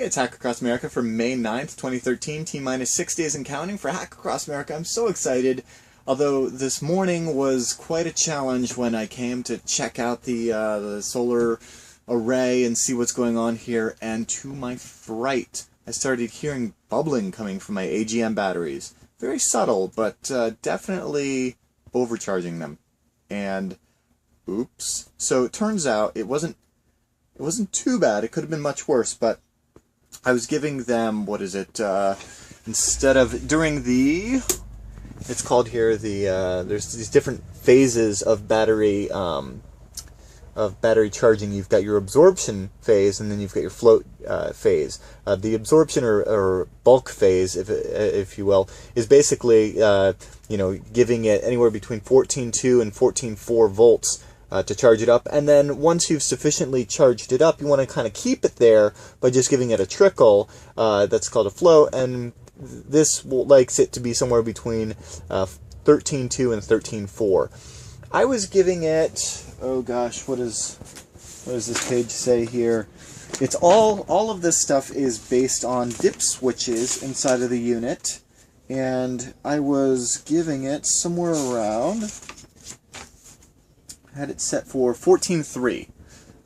It's Hack Across America for May 9th, 2013, T-minus 6 days and counting for Hack Across America. I'm so excited, although this morning was quite a challenge when I came to check out the solar array and see what's going on here, and to my fright, I started hearing bubbling coming from my AGM batteries. Very subtle, but definitely overcharging them. And oops. So it turns out it wasn't too bad. It could have been much worse, but I was giving them, instead of, during the, it's called here, there's these different phases of battery charging. You've got your absorption phase, and then you've got your float phase. The absorption or bulk phase, if you will, is basically, giving it anywhere between 14.2 and 14.4 volts to charge it up, and then once you've sufficiently charged it up, you want to kind of keep it there by just giving it a trickle. That's called a float, and this likes it to be somewhere between 13.2 and 13.4. I was giving it, oh gosh, what does this page say here? It's all of this stuff is based on dip switches inside of the unit, and I was giving it somewhere around, had it set for 14.3.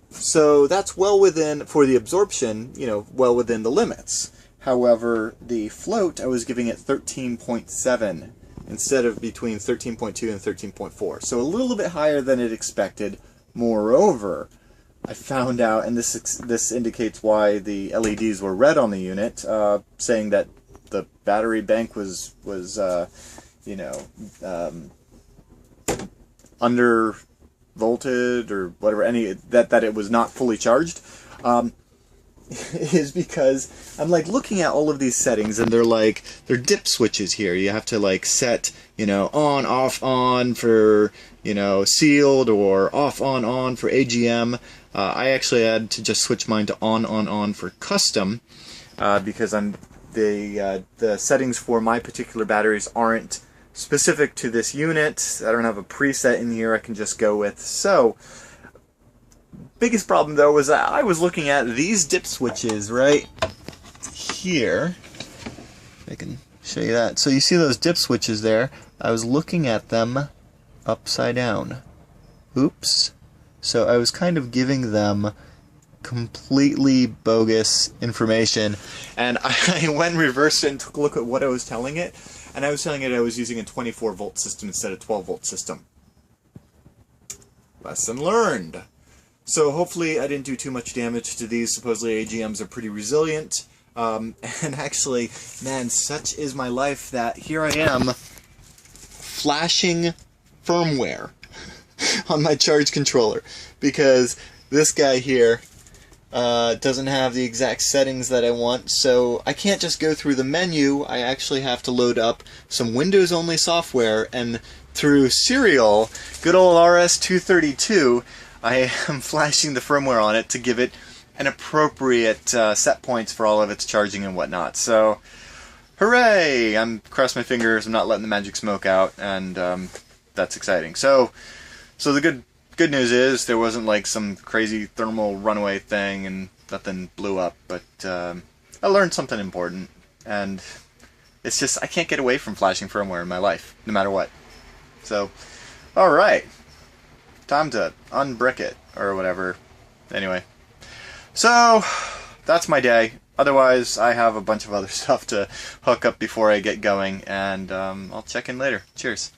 So that's well within, for the absorption, well within the limits. However, the float, I was giving it 13.7 instead of between 13.2 and 13.4. So a little bit higher than it expected. Moreover, I found out, and this indicates why the LEDs were red on the unit, saying that the battery bank was under volted or whatever, that it was not fully charged, is because I'm like looking at all of these settings, and they're dip switches here. You have to set on, off, on for sealed, or off, on for AGM. I actually had to just switch mine to on for custom, because the settings for my particular batteries aren't specific to this unit. I don't have a preset in here I can just go with. So, biggest problem though was that I was looking at these dip switches right here. I can show you that. So you see those dip switches there? I was looking at them upside down. Oops. So I was kind of giving them completely bogus information, and I went reverse and took a look at what I was telling it. And I was telling it I was using a 24-volt system instead of 12-volt system. Lesson learned. So hopefully I didn't do too much damage to these. Supposedly AGMs are pretty resilient. And actually, man, such is my life that here I am flashing firmware on my charge controller. Because this guy here doesn't have the exact settings that I want, so I can't just go through the menu. I actually have to load up some Windows-only software, and through serial, good old RS-232, I am flashing the firmware on it to give it an appropriate set points for all of its charging and whatnot. So, hooray! I'm crossing my fingers, I'm not letting the magic smoke out, and that's exciting. So the good news is there wasn't some crazy thermal runaway thing and nothing blew up, but I learned something important, and it's just I can't get away from flashing firmware in my life, no matter what. So, alright, time to unbrick it, or whatever. Anyway, so that's my day. Otherwise, I have a bunch of other stuff to hook up before I get going, and I'll check in later. Cheers.